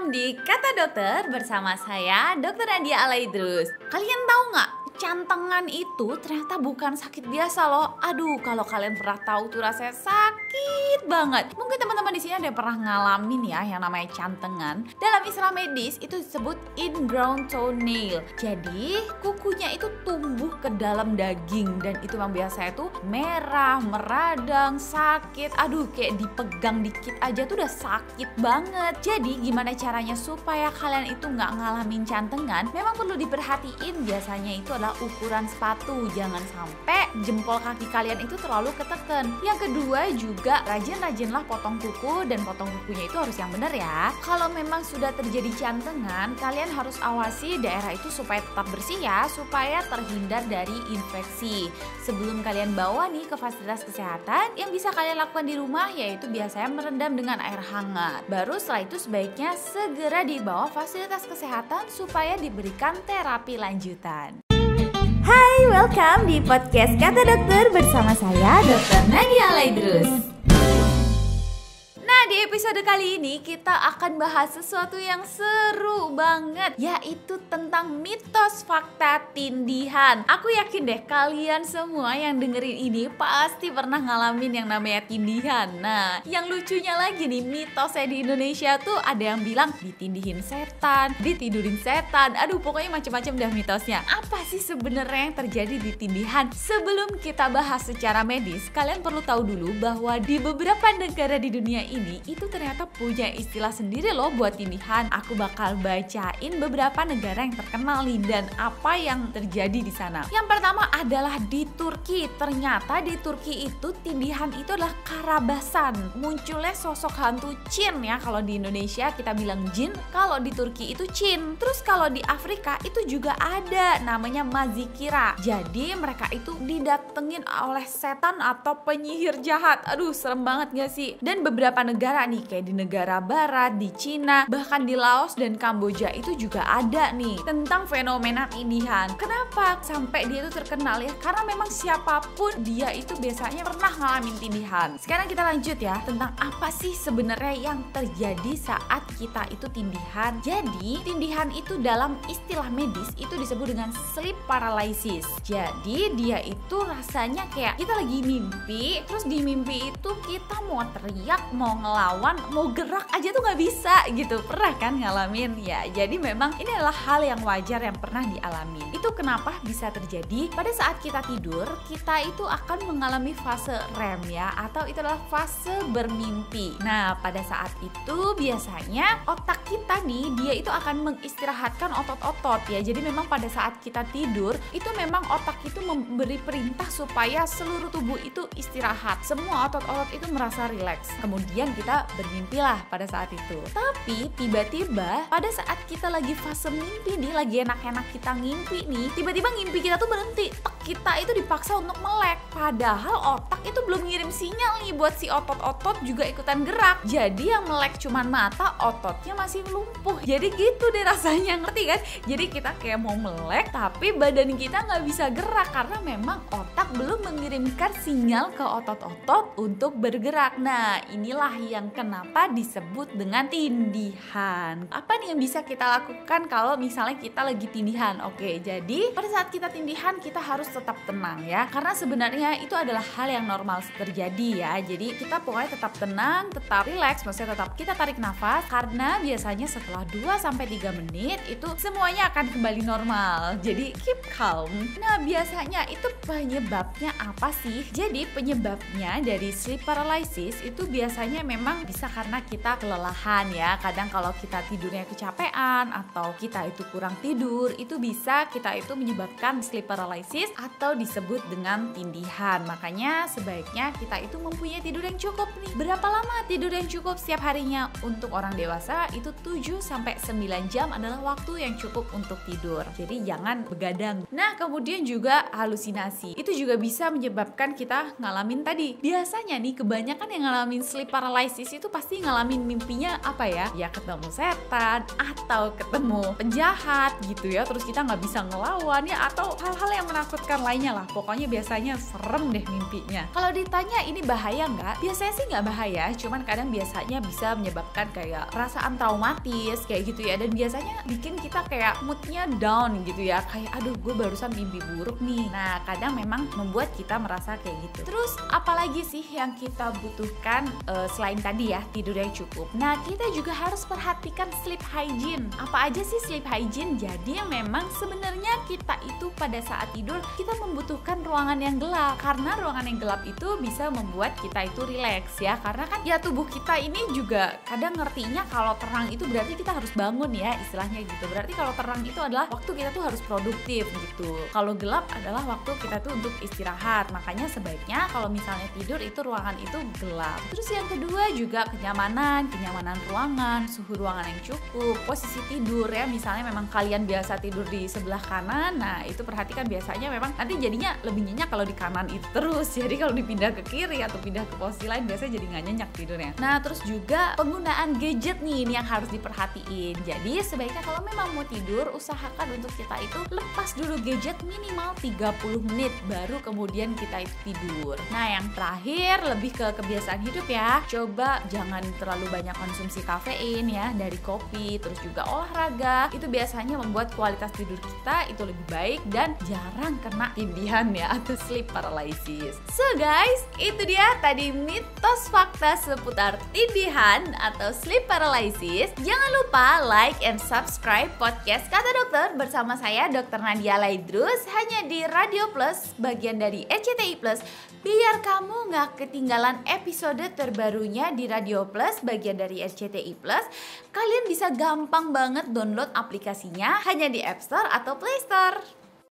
Welcome di Kata Dokter bersama saya Dr. Nadia Alaidrus. Kalian tahu nggak? Cantengan itu ternyata bukan sakit biasa loh. Aduh, kalau kalian pernah tahu tuh rasanya sakit banget. Mungkin teman-teman di sini ada yang pernah ngalamin ya yang namanya cantengan. Dalam istilah medis itu disebut ingrown toenail. Jadi kukunya itu tumbuh ke dalam daging dan itu yang biasanya tuh merah, meradang, sakit. Aduh, kayak dipegang dikit aja tuh udah sakit banget. Jadi gimana caranya supaya kalian itu nggak ngalamin cantengan? Memang perlu diperhatiin, biasanya itu adalah ukuran sepatu. Jangan sampai jempol kaki kalian itu terlalu keteken. Yang kedua juga rajin-rajinlah potong kuku, dan potong kukunya itu harus yang benar ya. Kalau memang sudah terjadi cantengan, kalian harus awasi daerah itu supaya tetap bersih ya, supaya terhindar dari infeksi. Sebelum kalian bawa nih ke fasilitas kesehatan, yang bisa kalian lakukan di rumah yaitu biasanya merendam dengan air hangat. Baru setelah itu sebaiknya segera dibawa fasilitas kesehatan supaya diberikan terapi lanjutan. Hai, welcome di podcast Kata Dokter bersama saya Dr. Nadia Alaidrus. Nah, di episode kali ini kita akan bahas sesuatu yang seru banget, yaitu tentang mitos fakta tindihan. Aku yakin deh kalian semua yang dengerin ini pasti pernah ngalamin yang namanya tindihan. Nah, yang lucunya lagi nih, mitosnya di Indonesia tuh ada yang bilang ditindihin setan, ditidurin setan. Aduh, pokoknya macam-macam dah mitosnya. Apa sih sebenarnya yang terjadi di tindihan? Sebelum kita bahas secara medis, kalian perlu tahu dulu bahwa di beberapa negara di dunia ini itu ternyata punya istilah sendiri loh buat tindihan. Aku bakal bacain beberapa negara yang terkenal nih dan apa yang terjadi di sana. Yang pertama adalah di Turki. Ternyata di Turki itu tindihan itu adalah karabasan. Munculnya sosok hantu jin ya. Kalau di Indonesia kita bilang jin, kalau di Turki itu jin. Terus kalau di Afrika itu juga ada namanya mazikira. Jadi mereka itu didatengin oleh setan atau penyihir jahat. Aduh, serem banget gak sih? Dan beberapa negara nih, kayak di negara barat, di Cina, bahkan di Laos dan Kamboja itu juga ada nih tentang fenomena tindihan. Kenapa sampai dia itu terkenal ya? Karena memang siapapun dia itu biasanya pernah ngalamin tindihan. Sekarang kita lanjut ya tentang apa sih sebenarnya yang terjadi saat kita itu tindihan. Jadi tindihan itu dalam istilah medis itu disebut dengan sleep paralysis. Jadi dia itu rasanya kayak kita lagi mimpi, terus di mimpi itu kita mau teriak, mau ngelawan, mau gerak aja tuh nggak bisa gitu. Pernah kan ngalamin ya? Jadi memang ini adalah hal yang wajar yang pernah dialami. Itu kenapa bisa terjadi pada saat kita tidur, kita itu akan mengalami fase REM ya, atau itu adalah fase bermimpi. Nah, pada saat itu biasanya otak kita nih, dia itu akan mengistirahatkan otot-otot ya. Jadi memang pada saat kita tidur, itu memang otak itu memberi perintah supaya seluruh tubuh itu istirahat. Semua otot-otot itu merasa rileks. Kemudian kita bermimpilah pada saat itu. Tapi tiba-tiba pada saat kita lagi fase mimpi nih, lagi enak-enak kita ngimpi nih, tiba-tiba ngimpi kita tuh berhenti. Kita itu dipaksa untuk melek. Padahal otak itu belum ngirim sinyal nih buat si otot-otot juga ikutan gerak. Jadi yang melek cuman mata, ototnya masih lumpuh. Jadi gitu deh rasanya, ngerti kan? Jadi kita kayak mau melek tapi badan kita nggak bisa gerak karena memang otak belum mengirimkan sinyal ke otot-otot untuk bergerak. Nah, inilah yang kenapa disebut dengan tindihan. Apa nih yang bisa kita lakukan kalau misalnya kita lagi tindihan? Oke, jadi pada saat kita tindihan kita harus tetap tenang ya. Karena sebenarnya itu adalah hal yang normal terjadi ya. Jadi kita pokoknya tetap tenang, tetap relax, maksudnya tetap kita tarik nafas, karena biasanya setelah 2-3 menit itu semuanya akan kembali normal. Jadi keep calm. Nah, biasanya itu penyebabnya apa sih? Jadi penyebabnya dari sleep paralysis itu biasanya memang bisa karena kita kelelahan ya. Kadang kalau kita tidurnya kecapean atau kita itu kurang tidur, itu bisa kita itu menyebabkan sleep paralysis atau disebut dengan tindihan. Makanya sebaiknya kita itu mempunyai tidur yang cukup nih. Berapa lama tidur yang cukup setiap harinya? Untuk orang dewasa itu 7-9 jam adalah waktu yang cukup untuk tidur. Jadi jangan begadang. Nah, kemudian juga halusinasi. Itu juga bisa menyebabkan kita ngalamin tadi. Biasanya nih kebanyakan yang ngalamin sleep paralysis paralysis itu pasti ngalamin mimpinya apa ya? Ya ketemu setan atau ketemu penjahat gitu ya. Terus kita nggak bisa ngelawan ya, atau hal-hal yang menakutkan lainnya lah. Pokoknya biasanya serem deh mimpinya. Kalau ditanya ini bahaya nggak? Biasanya sih nggak bahaya, cuman kadang biasanya bisa menyebabkan kayak perasaan traumatis kayak gitu ya. Dan biasanya bikin kita kayak moodnya down gitu ya. Kayak aduh gue barusan mimpi buruk nih. Nah kadang memang membuat kita merasa kayak gitu. Terus apalagi sih yang kita butuhkan selain tadi ya tidur yang cukup. Nah kita juga harus perhatikan sleep hygiene. Apa aja sih sleep hygiene? Jadi yang memang sebenarnya kita itu pada saat tidur kita membutuhkan ruangan yang gelap, karena ruangan yang gelap itu bisa membuat kita itu rileks ya. Karena kan ya tubuh kita ini juga kadang ngertinya kalau terang itu berarti kita harus bangun ya, istilahnya gitu. Berarti kalau terang itu adalah waktu kita tuh harus produktif gitu. Kalau gelap adalah waktu kita tuh untuk istirahat. Makanya sebaiknya kalau misalnya tidur itu ruangan itu gelap. Terus yang kedua juga kenyamanan ruangan, suhu ruangan yang cukup, posisi tidur ya. Misalnya memang kalian biasa tidur di sebelah kanan, nah itu perhatikan biasanya memang nanti jadinya lebih nyenyak kalau di kanan itu terus. Jadi kalau dipindah ke kiri atau pindah ke posisi lain biasanya jadi nggak nyenyak tidurnya. Nah terus juga penggunaan gadget nih, ini yang harus diperhatiin. Jadi sebaiknya kalau memang mau tidur, usahakan untuk kita itu lepas dulu gadget minimal 30 menit baru kemudian kita itu tidur. Nah yang terakhir lebih ke kebiasaan hidup ya. Coba jangan terlalu banyak konsumsi kafein ya, dari kopi, terus juga olahraga. Itu biasanya membuat kualitas tidur kita itu lebih baik dan jarang kena tindihan ya atau sleep paralysis. So guys, itu dia tadi mitos fakta seputar tindihan atau sleep paralysis. Jangan lupa like and subscribe podcast Kata Dokter bersama saya Dr. Nadia Laidrus hanya di Radio Plus, bagian dari RCTI Plus, biar kamu nggak ketinggalan episode terbarunya di Radio Plus, bagian dari RCTI Plus. Kalian bisa gampang banget download aplikasinya hanya di App Store atau Play Store.